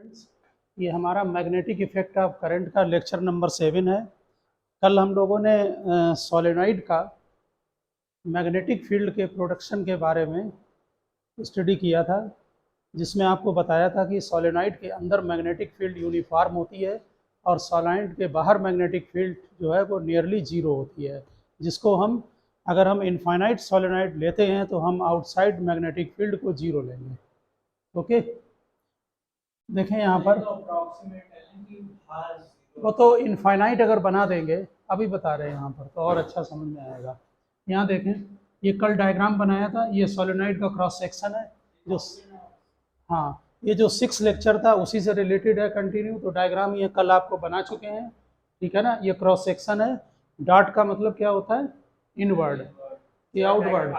Friends, ये हमारा magnetic effect of current का लेक्चर नंबर 7 है। कल हम लोगों ने सोलेनॉइड का मैग्नेटिक फील्ड के प्रोडक्शन के बारे में स्टडी किया था, जिसमें आपको बताया था कि सोलेनॉइड के अंदर मैग्नेटिक फील्ड यूनिफॉर्म होती है और सोलेनॉइड के बाहर मैग्नेटिक फील्ड जो है वो नियरली जीरो होती है, जिसको हम अगर हम इनफाइनाइट सोलेनॉइड लेते हैं तो हम आउटसाइड मैग्नेटिक फील्ड को जीरो लेंगे। ओके, देखें यहाँ पर वो तो इनफाइनाइट अगर बना देंगे, अभी बता रहे हैं यहाँ पर तो और अच्छा समझ में आएगा। यहाँ देखें, ये कल डायग्राम बनाया था, ये सोलेनॉइड का क्रॉस सेक्शन है जो हाँ, ये जो 6 लेक्चर था उसी से रिलेटेड है कंटिन्यू। तो डायग्राम ये कल आपको बना चुके हैं, ठीक है ना। ये क्रॉस सेक्शन है, डॉट का मतलब क्या होता है, इनवर्ड, ये आउटवर्ड।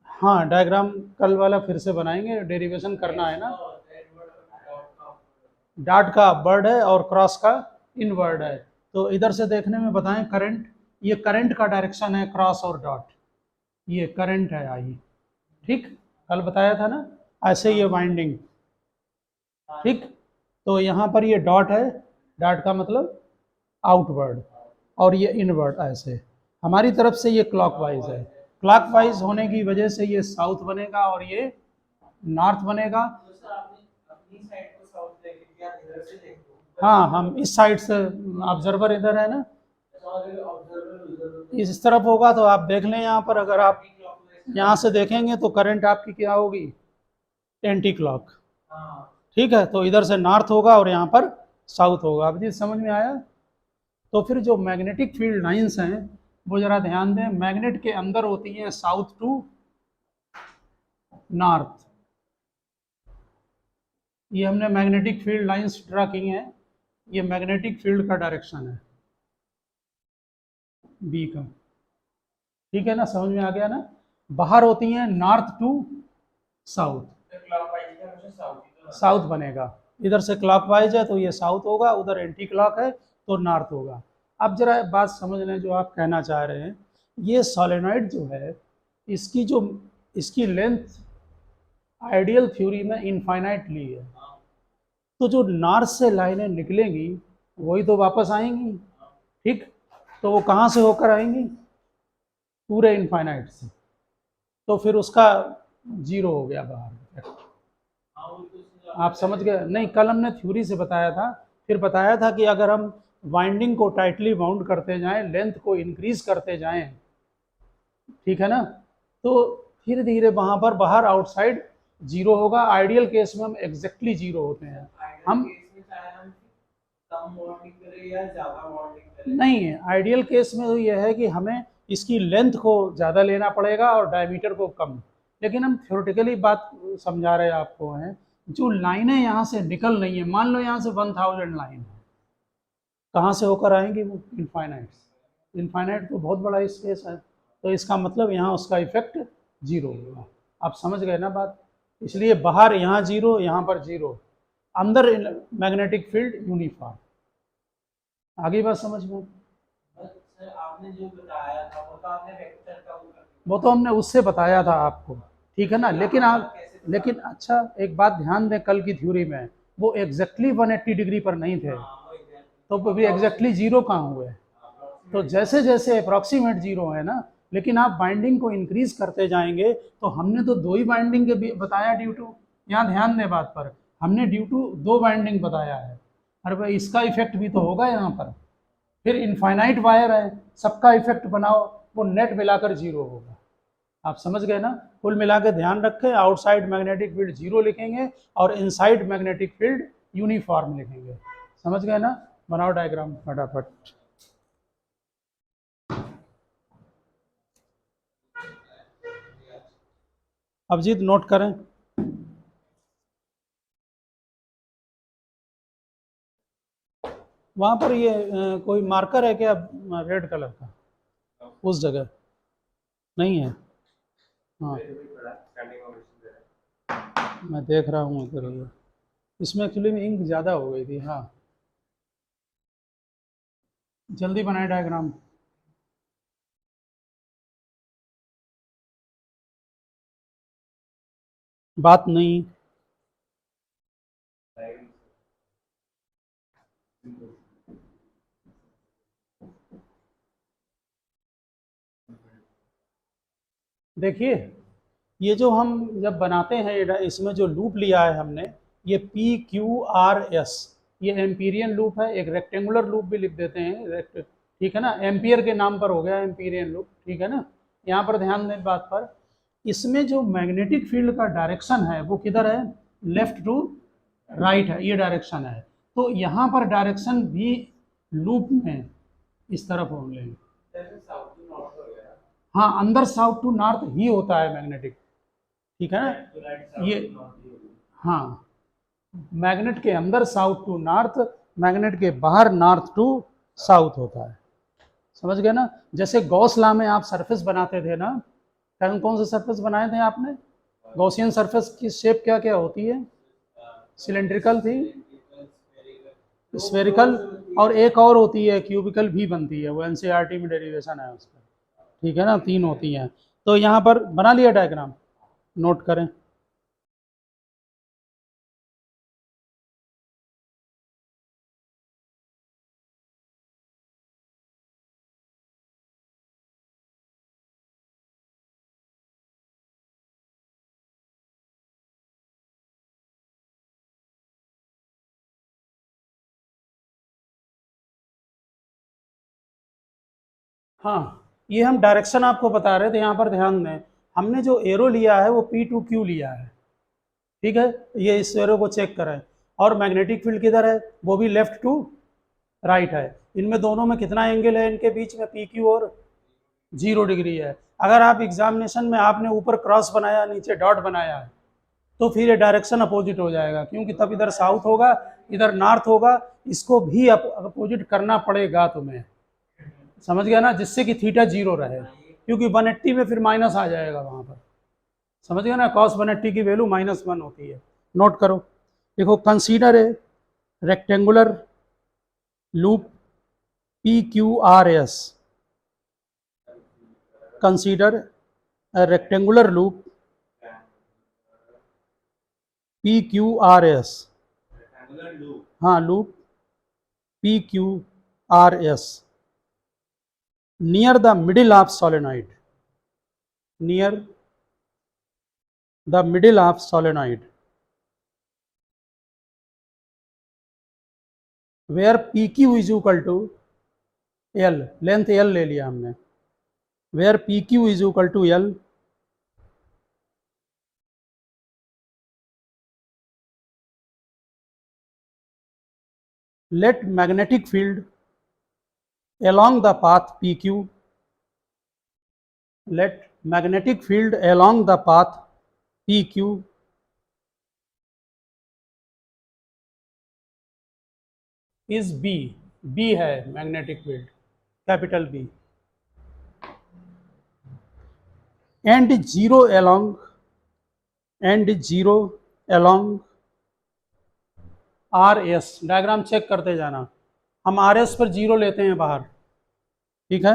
हाँ, डायग्राम कल वाला फिर से बनाएंगे, डेरिवेशन करना है ना। डॉट का वर्ड है और क्रॉस का इनवर्ड है। तो इधर से देखने में बताएं, करंट, ये करंट का डायरेक्शन है, क्रॉस और डॉट, ये करंट है आई, ठीक, कल बताया था ना। ऐसे ये वाइंडिंग, ठीक। तो यहाँ पर ये डॉट है, डॉट का मतलब आउटवर्ड, और ये इनवर्ड। ऐसे हमारी तरफ से ये क्लॉकवाइज है, क्लॉकवाइज होने की वजह से ये साउथ बनेगा और ये नॉर्थ बनेगा। हाँ, हम इस साइड से, ऑब्जर्वर इधर है ना, इस तरफ होगा तो आप देख लें यहाँ पर, अगर आप यहाँ से देखेंगे तो करंट आपकी क्या होगी, एंटी क्लॉक, ठीक है। तो इधर से नॉर्थ होगा और यहाँ पर साउथ होगा। अब जी समझ में आया। तो फिर जो मैग्नेटिक फील्ड लाइंस हैं वो जरा ध्यान दें, मैग्नेट के अंदर होती हैं साउथ टू नॉर्थ। ये हमने मैग्नेटिक फील्ड लाइंस ड्रा की हैं, ये मैग्नेटिक फील्ड का डायरेक्शन है बी का, ठीक है ना, समझ में आ गया ना। बाहर होती हैं नॉर्थ टू साउथ, साउथ बनेगा। इधर से क्लॉकवाइज है तो ये साउथ होगा, उधर एंटी क्लॉक है तो नॉर्थ होगा। अब जरा बात समझ लें जो आप कहना चाह रहे हैं। ये सोलेनॉइड जो है, इसकी लेंथ आइडियल थ्योरी में इनफाइनाइटली है, तो जो नॉर्थ से लाइनें निकलेंगी वही तो वापस आएंगी, ठीक। तो वो कहाँ से होकर आएंगी, पूरे इनफाइनाइट से, तो फिर उसका जीरो हो गया बाहर। आप समझ गए नहीं, कल हमने थ्योरी से बताया था, फिर बताया था कि अगर हम वाइंडिंग को टाइटली बाउंड करते जाएं, लेंथ को इंक्रीज करते जाएं, ठीक है ना, तो धीरे धीरे वहां पर बाहर आउटसाइड जीरो होगा। आइडियल केस में हम एग्जैक्टली जीरो होते हैं। हम नहीं, आइडियल केस में तो यह है कि हमें इसकी लेंथ को ज़्यादा लेना पड़ेगा और डायमीटर को कम। लेकिन हम थ्योरेटिकली बात समझा रहे आपको हैं, जो लाइनें यहाँ से निकल रही हैं, मान लो यहाँ से 1000 लाइन है, कहाँ से होकर आएंगी वो, इनफाइनाइट। इनफाइनाइट तो बहुत बड़ा स्पेस है, तो इसका मतलब यहाँ उसका इफेक्ट जीरो होगा। आप समझ गए ना बात। इसलिए बाहर यहाँ जीरो, यहाँ पर जीरो, अंदर मैग्नेटिक फील्ड यूनिफॉर्म। आगे बात समझ में। सर आपने जो बताया था वो तो आपने वेक्टर का, वो तो हमने उससे बताया था आपको, ठीक है ना। लेकिन अच्छा एक बात ध्यान दें, कल की थ्योरी में वो एग्जैक्टली 180 डिग्री पर नहीं थे, तो भी एग्जैक्टली जीरो कहाँ हुए। तो जैसे जैसे अप्रॉक्सीमेट जीरो है ना, लेकिन आप बाइंडिंग को इंक्रीज करते जाएंगे, तो हमने तो दो ही बाइंडिंग के बताया ड्यू टू, यहाँ ध्यान दें बात पर, हमने ड्यू टू दो बाइंडिंग बताया है। अरे भाई, इसका इफेक्ट भी तो होगा यहाँ पर। फिर इनफाइनाइट वायर है, सबका इफेक्ट बनाओ, वो नेट मिलाकर जीरो होगा। आप समझ गए ना। कुल मिला के ध्यान रखें, आउटसाइड मैग्नेटिक फील्ड जीरो लिखेंगे और इनसाइड मैग्नेटिक फील्ड यूनिफॉर्म लिखेंगे। समझ गए ना। बनाओ डायग्राम फटाफट। अभिजीत नोट करें। वहाँ पर ये कोई मार्कर है क्या, रेड कलर का, उस जगह नहीं है। हाँ, मैं देख रहा हूँ इधर, इसमें एक्चुअली में इंक ज़्यादा हो गई थी। हाँ, जल्दी बनाए डायग्राम। बात नहीं, देखिए, ये जो हम जब बनाते हैं इसमें जो लूप लिया है हमने, ये PQRS, ये एम्पीरियन लूप है। एक रेक्टेंगुलर लूप भी लिख देते हैं, ठीक है ना, एम्पियर के नाम पर हो गया एम्पीरियन लूप, ठीक है ना। यहाँ पर ध्यान दें बात पर, इसमें जो मैग्नेटिक फील्ड का डायरेक्शन है वो किधर है, लेफ्ट टू राइट है, ये डायरेक्शन है। तो यहाँ पर डायरेक्शन भी लूप में इस तरफ होंगे। हाँ, अंदर साउथ टू नॉर्थ ही होता है मैग्नेटिक, ठीक है ना ये। हाँ, मैग्नेट के अंदर साउथ टू नॉर्थ, मैग्नेट के बाहर नॉर्थ टू साउथ होता है। समझ गए ना। जैसे गॉस लॉ में आप सरफेस बनाते थे ना, कौन से सरफेस बनाए थे आपने, गॉसियन सरफेस की शेप क्या क्या होती है, सिलेंड्रिकल थी, स्फेरिकल, और एक और होती है क्यूबिकल भी बनती है, वो एनसीईआरटी में डेरिवेशन है उसका, ठीक है ना, 3 होती हैं। तो यहाँ पर बना लिया डायग्राम, नोट करें। हाँ, ये हम डायरेक्शन आपको बता रहे थे, यहाँ पर ध्यान दें, हमने जो एरो लिया है वो P2Q लिया है, ठीक है, ये इस एरो को चेक करें। और मैग्नेटिक फील्ड किधर है, वो भी लेफ्ट टू राइट है। इनमें दोनों में कितना एंगल है, इनके बीच में PQ और 0 डिग्री है। अगर आप एग्जामिनेशन में आपने ऊपर क्रॉस बनाया, नीचे डॉट बनाया है, तो फिर ये डायरेक्शन अपोजिट हो जाएगा, क्योंकि तब इधर साउथ होगा, इधर नॉर्थ होगा, इसको भी अपोजिट करना पड़ेगा तुम्हें, समझ गया ना, जिससे कि थीटा 0 रहे, क्योंकि 180 में फिर माइनस आ जाएगा वहां पर, समझ गया ना, cos 180 की वैल्यू -1 होती है। नोट करो, देखो, consider a rectangular loop PQRS, consider a rectangular loop PQRS, हाँ, loop PQRS near the middle of solenoid, near the middle of solenoid, where PQ is equal to L, length L ले लिया हमने, where PQ is equal to L, let magnetic field along the path PQ, let magnetic field along the path PQ is B, B है magnetic field, capital B, and 0 along, and 0 along RS, diagram check करते जाना, हम RS पर 0 लेते हैं बाहर, ठीक है,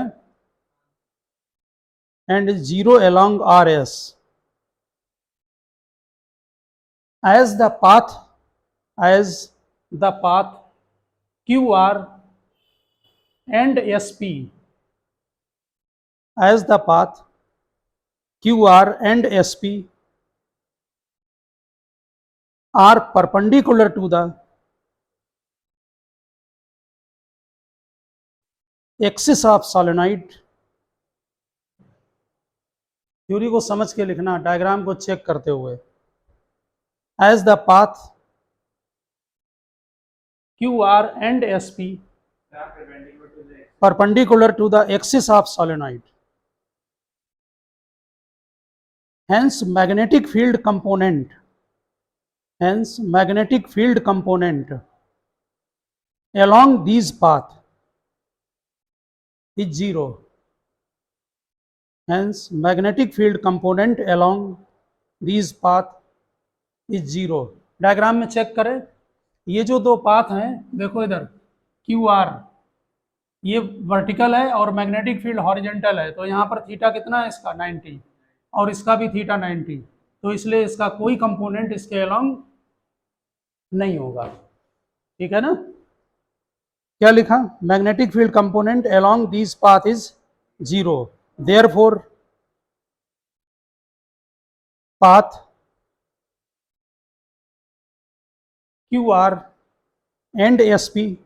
and 0 along RS, as the path QR and SP, as the path QR and SP are perpendicular to the axis of solenoid, theory को समझ के लिखना, डायग्राम को चेक करते हुए, as the path QR and SP perpendicular to the axis of solenoid, hence magnetic field component, hence magnetic field component along these path is 0, hence magnetic field component along these path is 0। Diagram में check करें, ये जो दो path हैं, देखो इधर QR ये vertical है और मैग्नेटिक फील्ड हॉरिजेंटल है, तो यहाँ पर थीटा कितना है इसका 90, और इसका भी थीटा 90, तो इसलिए इसका कोई कंपोनेंट इसके अलोंग नहीं होगा, ठीक है ना। क्या लिखा, magnetic field component along this path is 0, therefore path QR and SP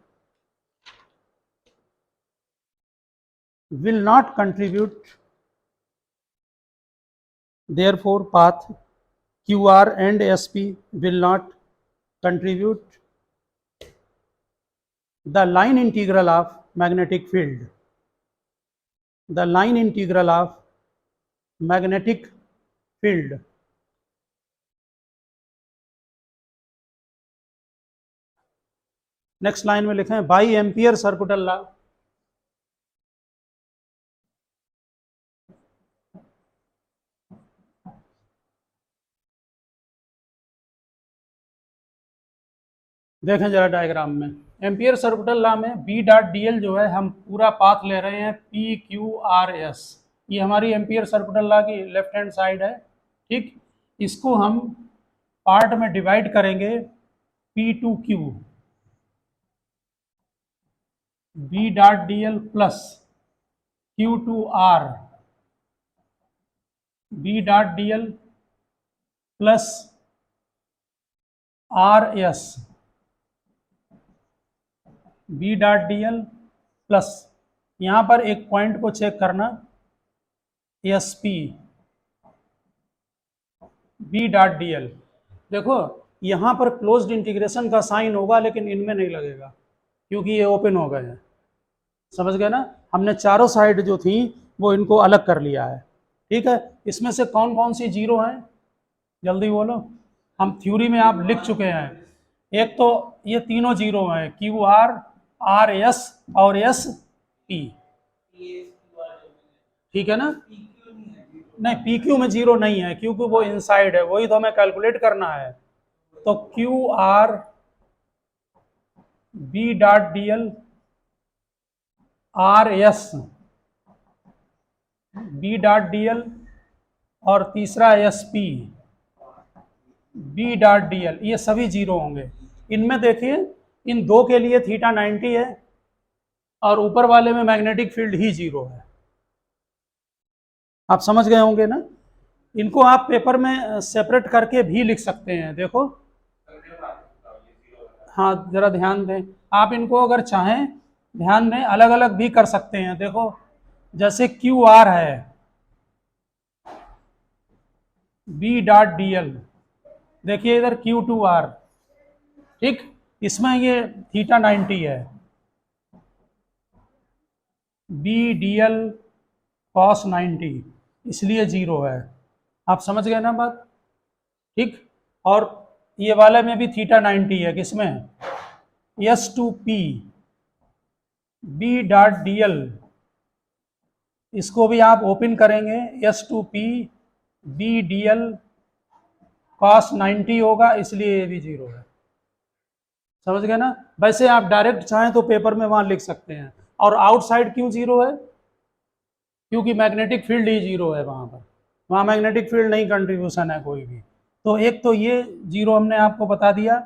will not contribute, therefore path QR and SP will not contribute the line integral of magnetic field. The line integral of magnetic field next line में लिखें by ampere circular law. देखें जरा diagram में, ampere circular law में B dot D L जो है हम पूरा पाथ ले रहे हैं पी क्यू आर एस, ये हमारी एम्पियर सर्कुलर लॉ की लेफ्ट हैंड साइड है। ठीक, इसको हम पार्ट में डिवाइड करेंगे P to Q, B dot D L plus Q to R, B dot D L plus R S, B dot D L plus, यहाँ पर एक पॉइंट को चेक करना, S P B dot D L. देखो यहाँ पर closed integration का sign होगा लेकिन इनमें नहीं लगेगा क्योंकि ये ओपन हो गए हैं। समझ गए ना, हमने चारों साइड जो थी वो इनको अलग कर लिया है। ठीक है, इसमें से कौन कौन सी जीरो हैं जल्दी बोलो, हम थ्योरी में आप लिख चुके हैं। एक तो ये तीनों जीरो हैं, क्यू आर, आर एस और एस पी। ठीक है ना, नहीं पी क्यू में जीरो नहीं है क्योंकि वो इनसाइड है, वही तो हमें कैलकुलेट करना है। तो Q R B dot D L R S B dot D L और तीसरा S P B dot D L, ये सभी जीरो होंगे। इनमें देखिए इन दो के लिए थीटा 90 है और ऊपर वाले में मैग्नेटिक फील्ड ही जीरो है। आप समझ गए होंगे ना, इनको आप पेपर में सेपरेट करके भी लिख सकते हैं। देखो हाँ जरा ध्यान दें, आप इनको अगर चाहें ध्यान दें अलग अलग भी कर सकते हैं। देखो जैसे क्यू आर है बी डॉट डी एल, देखिए इधर क्यू टू आर, ठीक, इसमें ये थीटा 90 है, बी डी एल कॉस 90, इसलिए जीरो है। आप समझ गए ना बात, ठीक। और ये वाले में भी थीटा 90 है, किसमें, S to P B dot D L, इसको भी आप ओपन करेंगे, S to P B D L cos 90 होगा, इसलिए ये भी जीरो है। समझ गए ना, वैसे आप डायरेक्ट चाहें तो पेपर में वहां लिख सकते हैं। और आउटसाइड क्यों जीरो है, क्योंकि मैग्नेटिक फील्ड ही जीरो है वहां पर, वहां मैग्नेटिक फील्ड नहीं कंट्रीब्यूशन है कोई भी। तो एक तो ये जीरो हमने आपको बता दिया,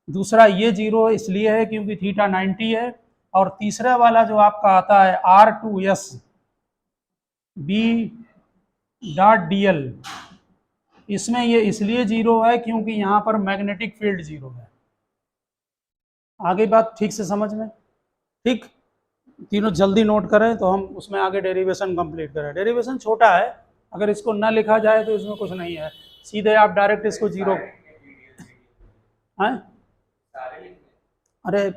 दूसरा ये जीरो इसलिए है क्योंकि थीटा 90 है, और तीसरा वाला जो आपका आता है R to S B dot D L, इसमें ये इसलिए जीरो है क्योंकि यहाँ पर मैग्नेटिक फील्ड जीरो है। आगे बात ठीक से समझ में, ठीक, तीनों जल्दी नोट करें तो हम उसमें आगे डेरिवेशन कंप्लीट करें। डेरिवेशन छोटा है, अगर इसको ना लिखा जाए तो इसमें कुछ नहीं है, सीधे आप डायरेक्ट इसको जीरो हैं। अरे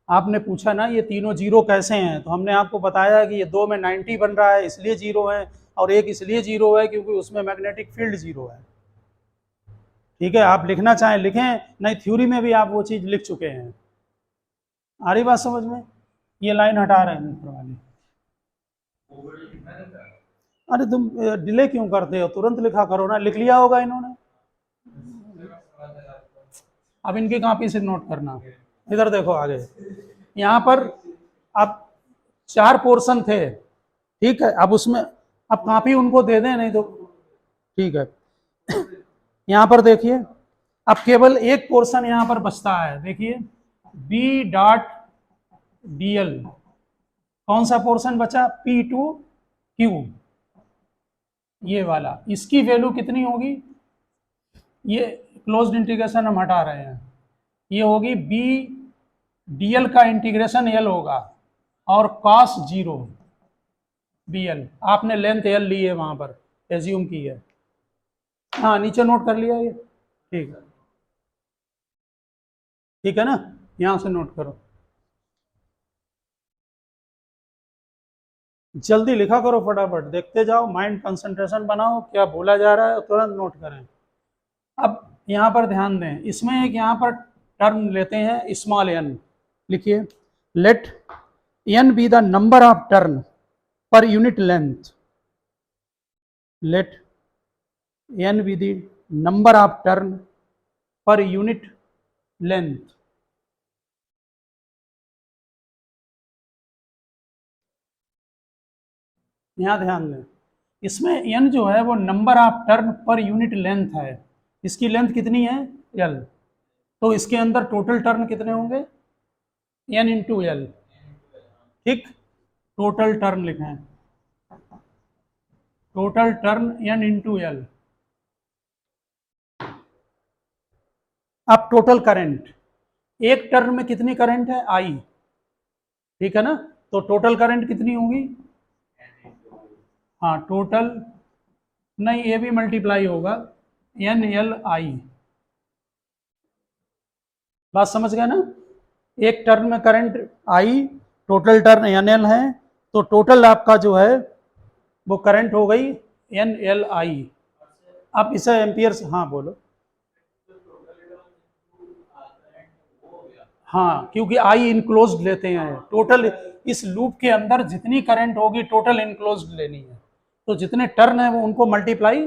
आपने पूछा ना ये तीनों जीरो कैसे हैं, तो हमने आपको बताया कि ये दो में 90 बन रहा है इसलिए जीरो है, और एक इसलिए जीरो है क्योंकि उसमें मैग्नेटिक फील्ड जीरो है। ठीक है, आप लिखना चाहें लिखें, नहीं थ्योरी में भी आप वो चीज़ लिख चुके हैं। आ रही बात समझ में, ये लाइन हटा रहे हैं ऊपर वाली। अरे तुम डिले क्यों करते हो, तुरंत लिखा करो ना, लिख लिया होगा इन्होंने। अब इनकी कॉपी से नोट करना, इधर देखो आगे, यहाँ पर अब 4 पोर्शन थे, ठीक है, अब उसमें अब कॉपी उनको दे दें, नहीं तो ठीक है। यहाँ पर देखिए अब केवल एक पोर्शन यहाँ पर बचता है, देखिए बी डॉट डी एल, कौन सा पोर्शन बचा, पी टू क्यू, ये वाला, इसकी वैल्यू कितनी होगी, ये क्लोज्ड इंटीग्रेशन हम हटा रहे हैं, ये होगी बी डीएल का इंटीग्रेशन एल होगा और कॉस 0 बीएल, आपने लेंथ एल ली है वहां पर, एज्यूम की है। हाँ नीचे नोट कर लिया ये, ठीक है, ठीक है ना, यहां से नोट करो, जल्दी लिखा करो फटाफट, देखते जाओ, माइंड कंसंट्रेशन बनाओ, क्या बोला जा रहा है तुरंत नोट करें। अब यहाँ पर ध्यान दें, इसमें एक यहाँ पर टर्म लेते हैं स्मॉल एन, लिखिए let N be the number of turn per unit length, let N be the number of turn per unit length. यहाँ ध्यान दें, इसमें n जो है वो number of turn per unit length है, इसकी लेंथ कितनी है l, तो इसके अंदर टोटल टर्न कितने होंगे n इंटू एल, ठीक, टोटल टर्न लिखें, total turn n into L. अब टोटल करंट, एक टर्न में कितनी करंट है I, ठीक है ना, तो टोटल करंट कितनी होगी, हाँ टोटल नहीं, ये भी मल्टीप्लाई होगा एन एल आई, बात समझ गए ना, एक टर्न में current I, total turn N L है, तो टोटल आपका जो है वो करंट हो गई एन एल आई। आप इसे एम्पियर से, हाँ बोलो, हाँ क्योंकि आई इनक्लोज्ड लेते हैं, टोटल इस लूप के अंदर जितनी करंट होगी टोटल इनक्लोज्ड लेनी है, तो जितने टर्न है वो उनको मल्टीप्लाई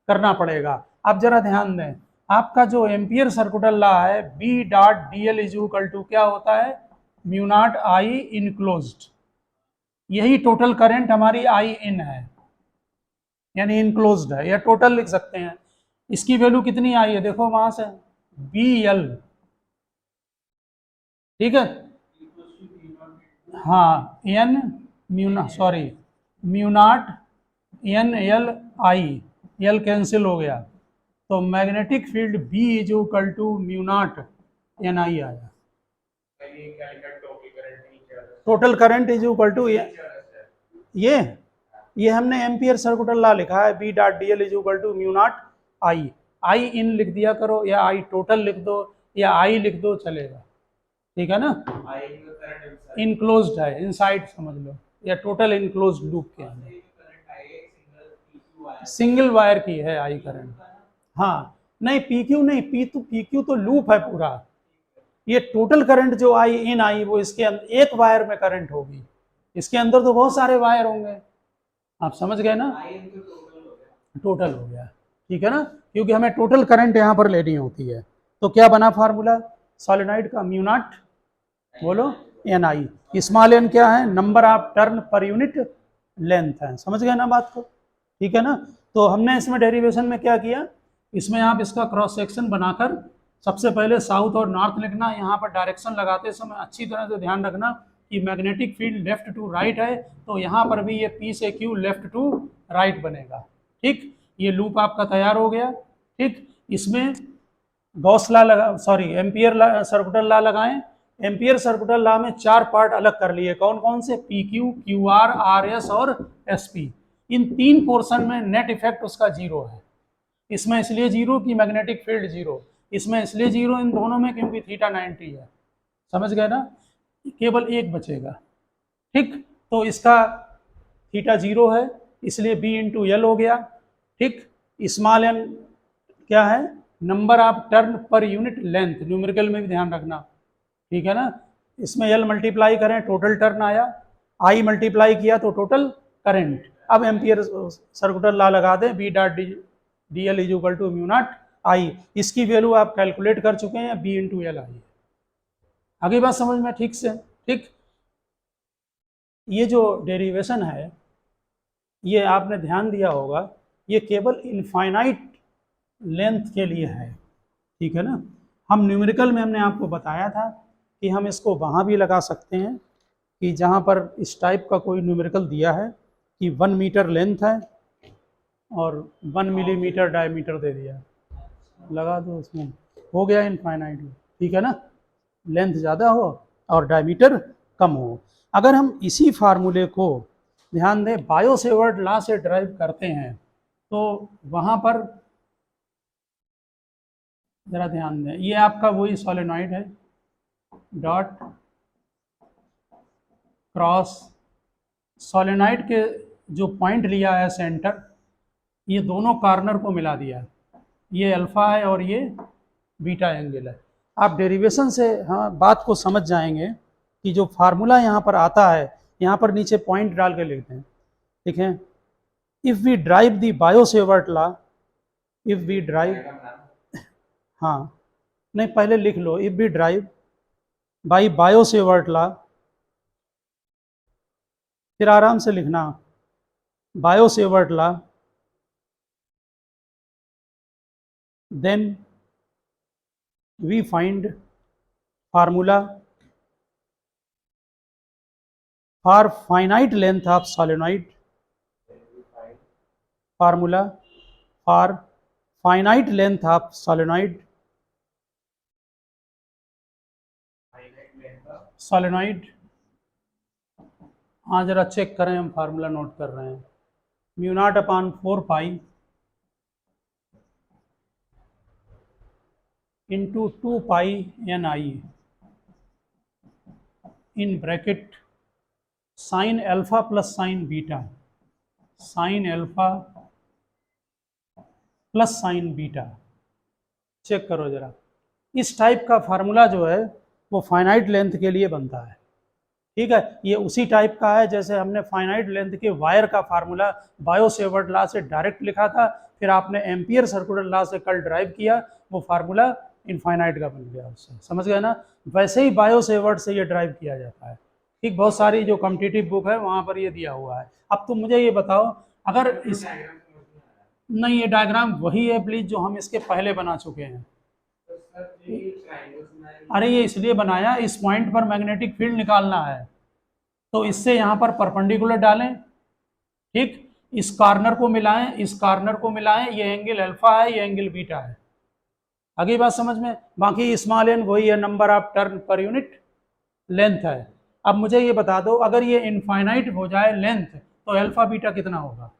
करना पड़ेगा। अब जरा ध्यान दें, आपका जो एम्पियर सर्कुलर लॉ है B dot D L is equal to क्या होता है, म्यू नॉट आई इनक्लोज्ड, यही टोटल करंट हमारी आई इन है, यानी इनक्लोज्ड है, या टोटल लिख सकते हैं। इसकी वैल्यू कितनी आई है देखो वहां से, बी एल, ठीक है, हाँ n mu, sorry mu not n L I, L cancel हो गया, तो magnetic field B is equal to mu not an I आया, total current is equal to ये हमने एम्पियर सर्कुलर लॉ लिखा है, B dot D L is equal to mu not I, I in लिख दिया करो, या आई टोटल लिख दो, या आई लिख दो चलेगा, ठीक है ना, इनक्लोज्ड है, इनसाइड समझ लो, या टोटल इनक्लोज्ड लूप के अंदर, सिंगल वायर की है आई करंट, हाँ नहीं पीक्यू नहीं, पीक्यू तो लूप है पूरा, ये टोटल करंट जो आई इन आई वो इसके अंदर एक वायर में करंट होगी, इसके अंदर तो बहुत सारे वायर होंगे, आप समझ गए ना, टोटल हो गया, ठीक है ना, क्योंकि हमें टोटल करंट यहाँ पर लेनी होती है, तो क्या बना फार्मूला सॉलिनॉइड का, म्यू नॉट बोलो एन आई, स्मॉल एन क्या है, number of turn per unit length है, समझ गए ना बात को, ठीक है ना। तो हमने इसमें डेरिवेशन में क्या किया, इसमें आप इसका क्रॉस सेक्शन बनाकर सबसे पहले साउथ और नॉर्थ लिखना, यहाँ पर डायरेक्शन लगाते समय अच्छी तरह से ध्यान रखना कि magnetic field left to right है, तो यहाँ पर भी ये पी से क्यू लेफ्ट टू राइट बनेगा, ठीक, ये लूप आपका तैयार हो गया, ठीक, इसमें गॉस लॉ लगा, सॉरी एम्पियर सर्कुलर लॉ लगाएं, एम्पियर सर्कुलर लॉ में 4 पार्ट अलग कर लिए, कौन कौन से, P Q, Q R, R S और एस पी, इन 3 पोर्शन में नेट इफेक्ट उसका 0 है, इसमें इसलिए 0 कि मैग्नेटिक फील्ड 0, इसमें इसलिए 0 इन दोनों में क्योंकि थीटा 90 है, समझ गए ना, केवल एक बचेगा, ठीक, तो इसका थीटा 0 है, इसलिए बी इंटू एल हो गया, ठीक, स्मॉल एन क्या है, number of turn per unit length, numerical में भी ध्यान रखना, ठीक है ना, इसमें एल मल्टीप्लाई करें टोटल टर्न आया, आई मल्टीप्लाई किया तो टोटल करंट, अब एम्पियर सर्कुलर लॉ लगा दें, B dot D L is equal to mu not I, इसकी वैल्यू आप कैलकुलेट कर चुके हैं, बी इंटू एल आई, आगे बात समझ में ठीक से, ठीक, ये जो डेरिवेशन है ये आपने ध्यान दिया होगा, ये केवल इनफाइनाइट लेंथ के लिए है, ठीक है ना, हम न्यूमेरिकल में हमने आपको बताया था कि हम इसको वहाँ भी लगा सकते हैं कि जहाँ पर इस टाइप का कोई न्यूमेरिकल दिया है कि 1 मीटर लेंथ है और 1 मिलीमीटर डायमीटर दे दिया, लगा दो उसमें, हो गया इनफाइनाइट, ठीक है ना, लेंथ ज़्यादा हो और डायमीटर कम हो। अगर हम इसी फार्मूले को ध्यान दें बायो सेवर्ट लॉ से ड्राइव करते हैं तो वहाँ पर ज़रा ध्यान दें, ये आपका वही सोलेनॉइड है, डॉट क्रॉस सोलेनॉइड के जो पॉइंट लिया है सेंटर, ये दोनों कॉर्नर को मिला दिया है, ये अल्फ़ा है और ये बीटा एंगल है। आप डेरिवेशन से हाँ बात को समझ जाएंगे कि जो फार्मूला यहाँ पर आता है, यहाँ पर नीचे पॉइंट डाल के लिखते हैं, ठीक है। If we derive the Biot Savart law, if we derive, हाँ नहीं पहले लिख लो, if we derive by Biot Savart law, फिर आराम से लिखना Biot Savart law, then we find formula for finite length of solenoid, formula for finite length of solenoid, solenoid, हाँ जरा चेक करें, हम फार्मूला नोट कर रहे हैं, mu not upon 4 pi into 2 pi N I in bracket sine alpha plus sine beta, sine alpha plus sine beta. Check करो जरा, इस टाइप का फार्मूला जो है वो फाइनाइट लेंथ के लिए बनता है, ठीक है। ये उसी टाइप का है जैसे हमने फाइनाइट लेंथ के वायर का फार्मूला बायो सेवर्ट लॉ से डायरेक्ट लिखा था, फिर आपने एम्पियर सर्कुलर लॉ से कल ड्राइव किया, वो फार्मूला इनफाइनाइट का बन गया, उससे समझ गए ना। वैसे ही बायो सेवर्ट से ये ड्राइव किया जाता है, ठीक। बहुत सारी जो कॉम्पिटिटिव बुक है वहाँ पर ये दिया हुआ है। अब तुम मुझे ये बताओ, अगर इस नहीं, ये डायग्राम वही है प्लीज जो हम इसके पहले बना चुके हैं। अरे ये इसलिए बनाया, इस पॉइंट पर मैग्नेटिक फील्ड निकालना है, तो इससे यहाँ पर परपेंडिकुलर डालें, ठीक, इस कॉर्नर को मिलाएं, इस कॉर्नर को मिलाएं, ये एंगल अल्फा है, ये एंगल बीटा है। आगे बात समझ में। बाकी स्मॉल एन वही है, number of turn per unit length है। अब मुझे ये बता दो, अगर ये इनफाइनाइट हो जाए लेंथ तो अल्फा बीटा कितना होगा?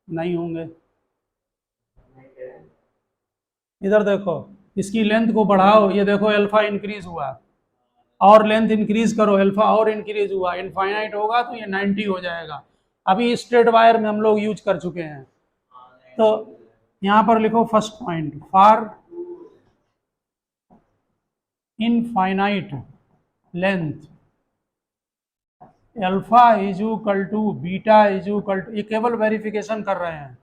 नहीं होंगे। इधर देखो, इसकी लेंथ को बढ़ाओ, ये देखो अल्फा इंक्रीज हुआ, और लेंथ इंक्रीज करो, अल्फा और इंक्रीज हुआ, इनफाइनाइट होगा तो ये 90 हो जाएगा। अभी स्ट्रेट वायर में हम लोग यूज कर चुके हैं, तो यहाँ पर लिखो first point, for infinite length alpha is equal to beta is equal to, ये केवल वेरिफिकेशन कर रहे हैं,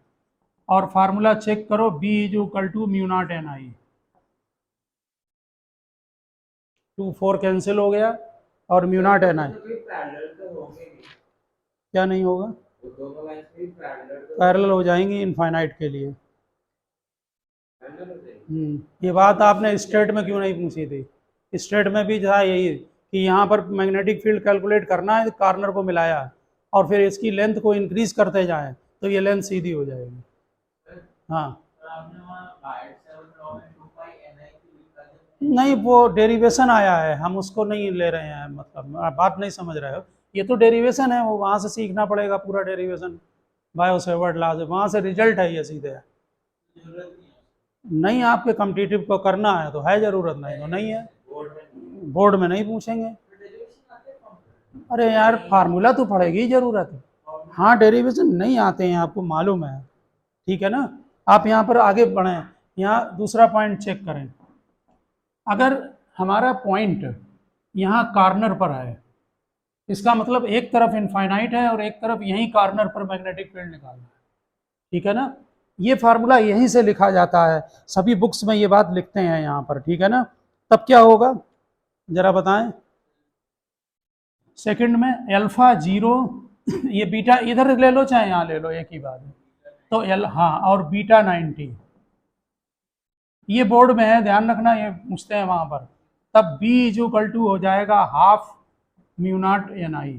और फार्मूला चेक करो, B is equal to mu not an I, 2 4 cancel हो गया, और म्यू नॉट एन आई क्या नहीं होगा, पैरेलल हो जाएंगी इनफाइनाइट के लिए। ये बात आपने स्ट्रेट में क्यों नहीं पूछी थी? स्ट्रेट में भी था यही कि यहाँ पर मैग्नेटिक फील्ड कैलकुलेट करना है, कॉर्नर को मिलाया और फिर इसकी लेंथ को इंक्रीज करते जाएं तो ये लेंथ सीधी हो जाएगी। हाँ नहीं, वो डेरिवेशन आया है, हम उसको नहीं ले रहे हैं, मतलब आप बात नहीं समझ रहे हो, ये तो डेरिवेशन है, वो वहाँ से सीखना पड़ेगा पूरा डेरिवेशन बायो सेवर्ट लॉ से, वहाँ से रिजल्ट है ये सीधे। नहीं, आपके कॉम्पिटिटिव को करना है तो है ज़रूरत, नहीं तो नहीं है, बोर्ड में नहीं पूछेंगे। अरे यार फार्मूला तो पड़ेगी ज़रूरत, हाँ डेरिवेशन नहीं आते हैं आपको मालूम है, ठीक है ना। आप यहाँ पर आगे बढ़ें, यहाँ दूसरा पॉइंट चेक करें, अगर हमारा पॉइंट यहाँ कॉर्नर पर है, इसका मतलब एक तरफ इनफाइनाइट है और एक तरफ यहीं कॉर्नर पर मैग्नेटिक फील्ड निकालना है, ठीक है ना। ये फार्मूला यहीं से लिखा जाता है, सभी बुक्स में ये बात लिखते हैं यहाँ पर, ठीक है ना। तब क्या होगा जरा बताएं, सेकंड में अल्फा 0, ये बीटा इधर ले लो चाहे यहाँ ले लो, एक ही बात है, तो एल हाँ, और बीटा 90, ये बोर्ड में है, ध्यान रखना, ये पूछते हैं वहाँ पर। तब B इज इक्वल टू हो जाएगा हाफ म्यू नॉट एन आई,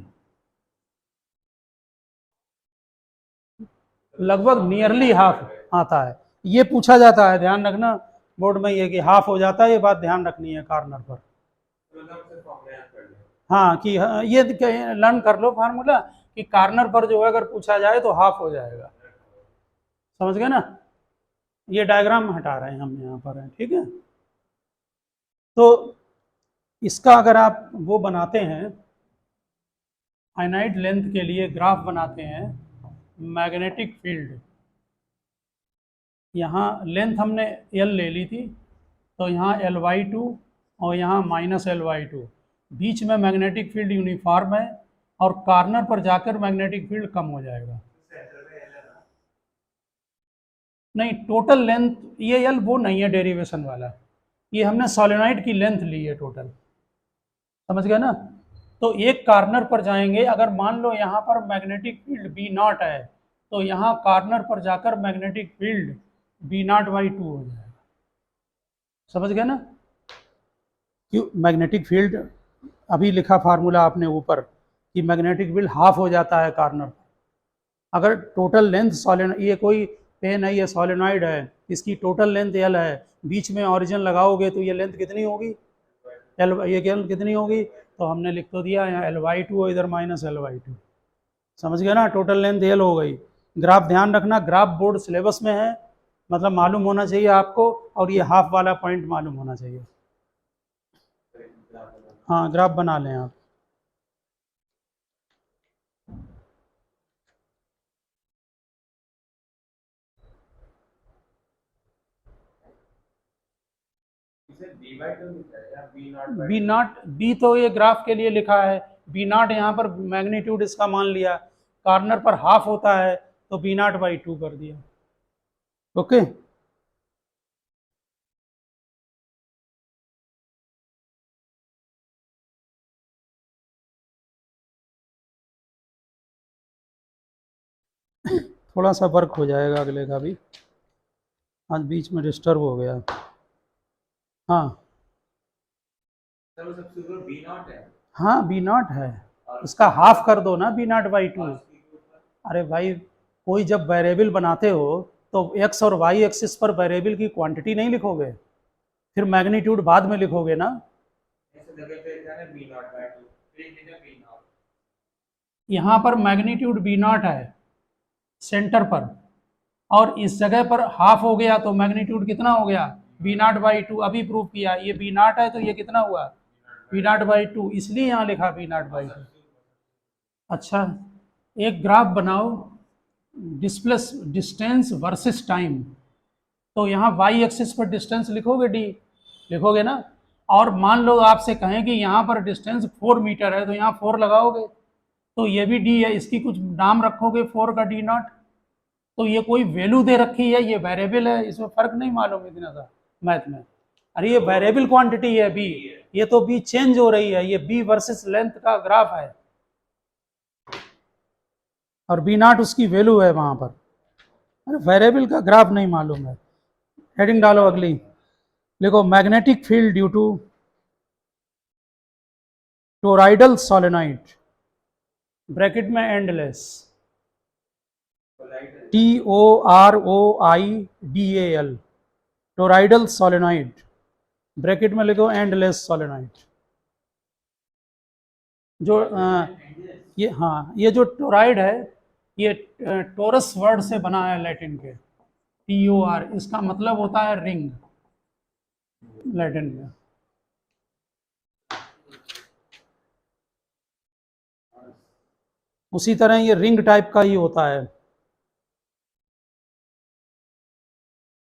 लगभग नियरली हाफ आता है। ये पूछा जाता है, ध्यान रखना बोर्ड में, ये कि हाफ हो जाता है, ये बात ध्यान रखनी है कॉर्नर पर। हाँ कि ये लर्न कर लो फार्मूला कि कॉर्नर पर जो है अगर पूछा जाए तो हाफ हो जाएगा। समझ गए ना? ये डायग्राम हटा रहे हैं हम यहाँ पर है, ठीक है। तो इसका अगर आप वो बनाते हैं, फाइनाइट लेंथ के लिए ग्राफ बनाते हैं, मैग्नेटिक फील्ड, यहाँ लेंथ हमने एल ले ली थी, तो यहाँ Ly2 और यहाँ -Ly2, बीच में मैग्नेटिक फील्ड यूनिफॉर्म है और कॉर्नर पर जाकर मैग्नेटिक फील्ड कम हो जाएगा। नहीं, टोटल लेंथ ये एल वो नहीं है डेरिवेशन वाला, ये हमने सोलेनॉइड की लेंथ ली है टोटल। समझ गए ना? तो एक कॉर्नर पर जाएंगे, अगर मान लो यहाँ पर मैग्नेटिक फील्ड B0 है, तो यहाँ कॉर्नर पर जाकर मैग्नेटिक फील्ड B0/2 हो जाएगा। समझ गए ना? क्यों मैग्नेटिक फील्ड, अभी लिखा फार्मूला आपने ऊपर कि मैग्नेटिक फील्ड हाफ हो जाता है कॉर्नर पर। अगर टोटल लेंथ सोलेनॉइड, ये कोई पेन है, ये सोलेनॉइड है, इसकी टोटल लेंथ एल है, बीच में ऑरिजिन लगाओगे तो ये लेंथ कितनी होगी? एल, ये लेंथ कितनी होगी? तो हमने लिख तो दिया यहाँ Ly2 और इधर -Ly2। समझ गए ना? टोटल लेंथ एल हो गई। ग्राफ ध्यान रखना, ग्राफ बोर्ड सिलेबस में है, मतलब मालूम होना चाहिए आपको, और ये हाफ वाला पॉइंट मालूम होना चाहिए। हाँ, ग्राफ बना लें आप। B0 तो ये ग्राफ के लिए लिखा है, B0 यहाँ पर मैग्नीट्यूड इसका मान लिया, कॉर्नर पर हाफ होता है तो B0/2 कर दिया। ओके, थोड़ा सा वर्क हो जाएगा अगले का भी, आज बीच में डिस्टर्ब हो गया। हाँ हाँ, B0 है, इसका हाफ कर दो ना B0/2। अरे भाई, कोई जब वेरिएबल बनाते हो तो एक्स और वाई एक्सिस पर वेरिएबल की क्वांटिटी नहीं लिखोगे, फिर मैग्नीट्यूड बाद में लिखोगे ना। यहाँ पर मैग्नीट्यूड B0 है सेंटर पर, और इस जगह पर हाफ हो गया तो मैग्नीट्यूड कितना हो गया? B0/2। अभी प्रूव किया, ये B0 है तो ये कितना हुआ? B0/2, इसलिए यहाँ लिखा B0/2। अच्छा, एक ग्राफ बनाओ डिस्टेंस वर्सेस टाइम, तो यहाँ वाई एक्सिस पर डिस्टेंस लिखोगे d, लिखोगे ना। और मान लो आपसे कहें कि यहाँ पर डिस्टेंस 4 मीटर है, तो यहाँ 4 लगाओगे, तो ये भी d है, इसकी कुछ नाम रखोगे 4 का D0। तो ये कोई वैल्यू दे रखी है, ये वेरिएबल है, इसमें फर्क नहीं मालूम इतना सा मैथ में। अरे ये वेरिएबल क्वांटिटी है b, ये तो b चेंज हो रही है, ये b वर्सेस लेंथ का ग्राफ है, और B0 उसकी वैल्यू है वहां पर। अरे वेरिएबल का ग्राफ नहीं मालूम है। हेडिंग डालो अगली, देखो magnetic field due to toroidal solenoid, bracket में endless, TOROIDAL, toroidal solenoid, bracket में लिखो एंडलेस सोलेनॉइड। जो ये, हाँ, ये जो टोराइड है, ये टोरस वर्ड से बना है, लैटिन के TOR, इसका मतलब होता है रिंग लैटिन में। उसी तरह ये रिंग टाइप का ही होता है।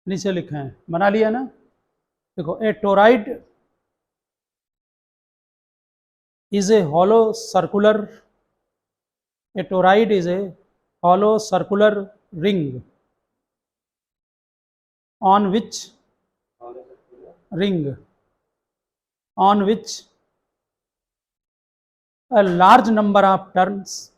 नीचे लिखे हैं, बना लिया ना? देखो, ए toroid is a hollow circular, a toroid is a hollow circular ring on which a large number of turns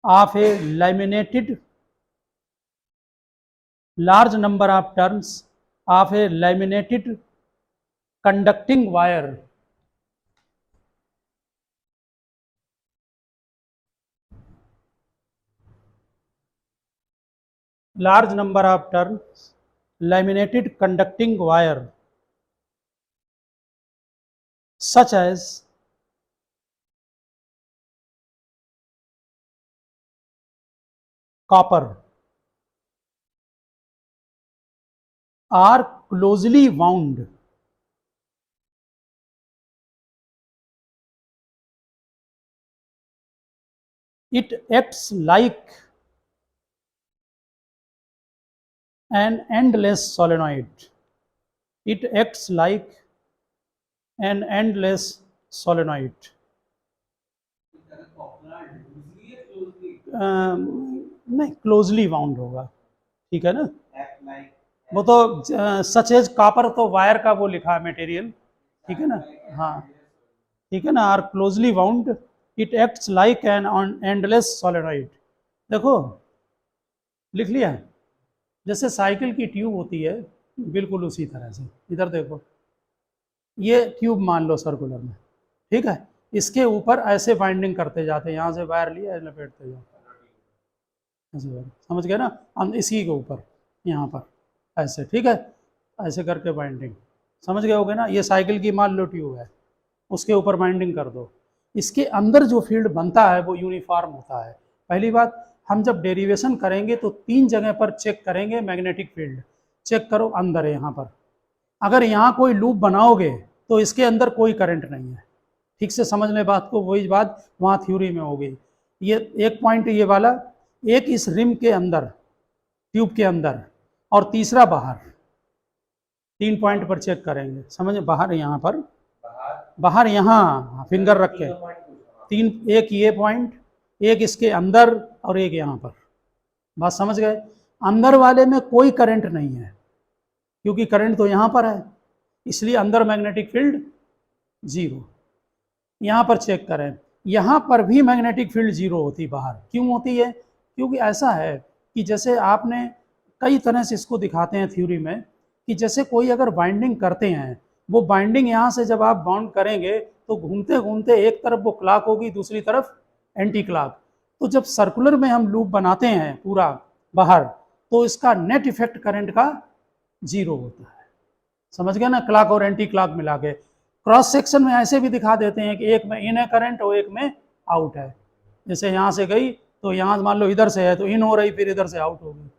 of a laminated conducting wire large number of turns, laminated conducting wire such as copper are closely wound it acts like an endless solenoid. It acts like an endless solenoid. नहीं, closely wound होगा, ठीक है ना। वो तो such as copper तो wire का वो लिखा है मटेरियल, ठीक है ना। हाँ ठीक है ना। Are closely wound it acts like an endless solenoid. देखो लिख लिया, जैसे साइकिल की ट्यूब होती है बिल्कुल उसी तरह से। इधर देखो, ये ट्यूब मान लो सर्कुलर में, ठीक है। इसके ऊपर ऐसे बाइंडिंग करते जाते हैं, यहाँ से वायर लिया लपेटते जाओ, ऐसे समझ गए ना। इसी के ऊपर यहाँ पर ऐसे, ठीक है, ऐसे करके बाइंडिंग, समझ गए होगे ना। ये साइकिल की मान लो ट्यूब है, उसके ऊपर बाइंडिंग कर दो। इसके अंदर जो फील्ड बनता है वो यूनिफॉर्म होता है। पहली बात, हम जब डेरिवेशन करेंगे तो 3 जगह पर चेक करेंगे मैग्नेटिक फील्ड। चेक करो अंदर है यहाँ पर, अगर यहाँ कोई लूप बनाओगे तो इसके अंदर कोई करंट नहीं है। ठीक से समझ लें बात को, वही बात वहाँ थ्योरी में होगी। ये एक पॉइंट ये वाला, एक इस रिम के अंदर, ट्यूब के अंदर, और तीसरा बाहर। 3 पॉइंट पर चेक करेंगे, समझ। बाहर यहाँ पर, बाहर यहाँ फिंगर रख के 3, एक ये पॉइंट, एक इसके अंदर और एक यहाँ पर। बात समझ गए। अंदर वाले में कोई करंट नहीं है क्योंकि करंट तो यहाँ पर है, इसलिए अंदर मैग्नेटिक फील्ड 0। यहाँ पर चेक करें, यहाँ पर भी मैग्नेटिक फील्ड 0 होती। बाहर क्यों होती है? क्योंकि ऐसा है कि जैसे आपने कई तरह से इसको दिखाते हैं थ्योरी में, कि जैसे कोई अगर बाइंडिंग करते हैं, वो बाइंडिंग यहाँ से जब आप बाउंड करेंगे तो घूमते घूमते एक तरफ वो क्लॉक होगी, दूसरी तरफ एंटी क्लॉक। तो जब सर्कुलर में हम लूप बनाते हैं पूरा बाहर, तो इसका नेट इफेक्ट करंट का 0 होता है। समझ गए ना, क्लॉक और एंटी क्लॉक मिला के। क्रॉस सेक्शन में ऐसे भी दिखा देते हैं कि एक में इन है करंट और एक में आउट है। जैसे यहाँ से गई तो यहाँ मान लो इधर से है तो इन हो रही, फिर इधर से आउट होगी।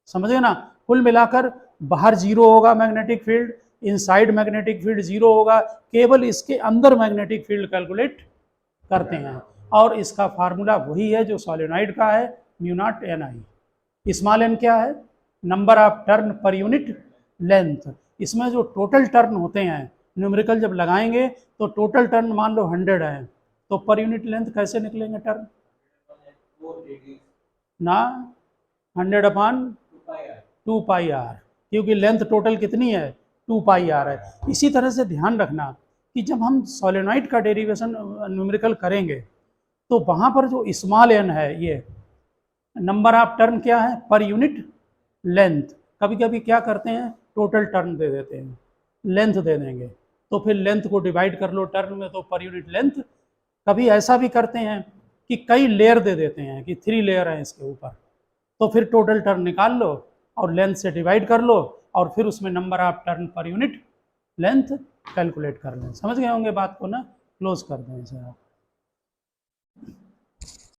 समझ गए ना। कुल मिलाकर बाहर 0 होगा magnetic field, inside magnetic field 0 होगा। केवल इसके अंदर मैग्नेटिक फील्ड कैलकुलेट करते हैं, और इसका फार्मूला वही है जो सोलेनॉइड का है, μ0 Ni। स्मॉल n क्या है? Number of turn per unit length. इसमें जो टोटल टर्न होते हैं, न्यूमेरिकल जब लगाएंगे तो टोटल टर्न मान लो 100 है, तो पर यूनिट लेंथ कैसे निकलेंगे टर्न? ना 100/2 पाई r, क्योंकि लेंथ टोटल कितनी है? 2 पाई r है। इसी तरह से ध्यान रखना कि जब हम सोलेनॉइड का डेरिवेशन न्यूमेरिकल करेंगे तो वहाँ पर जो स्मॉल n है, ये नंबर ऑफ टर्न क्या है? पर यूनिट लेंथ। कभी कभी क्या करते हैं, टोटल टर्न दे देते हैं, लेंथ दे देंगे, तो फिर लेंथ को डिवाइड कर लो टर्न में, तो पर यूनिट लेंथ। कभी ऐसा भी करते हैं कि कई लेयर दे देते हैं कि 3 लेयर हैं इसके ऊपर, तो फिर टोटल टर्न निकाल लो और लेंथ से डिवाइड कर लो, और फिर उसमें number of turn per unit length calculate कर लें। समझ गए होंगे बात को ना। क्लोज कर दें इसे आप।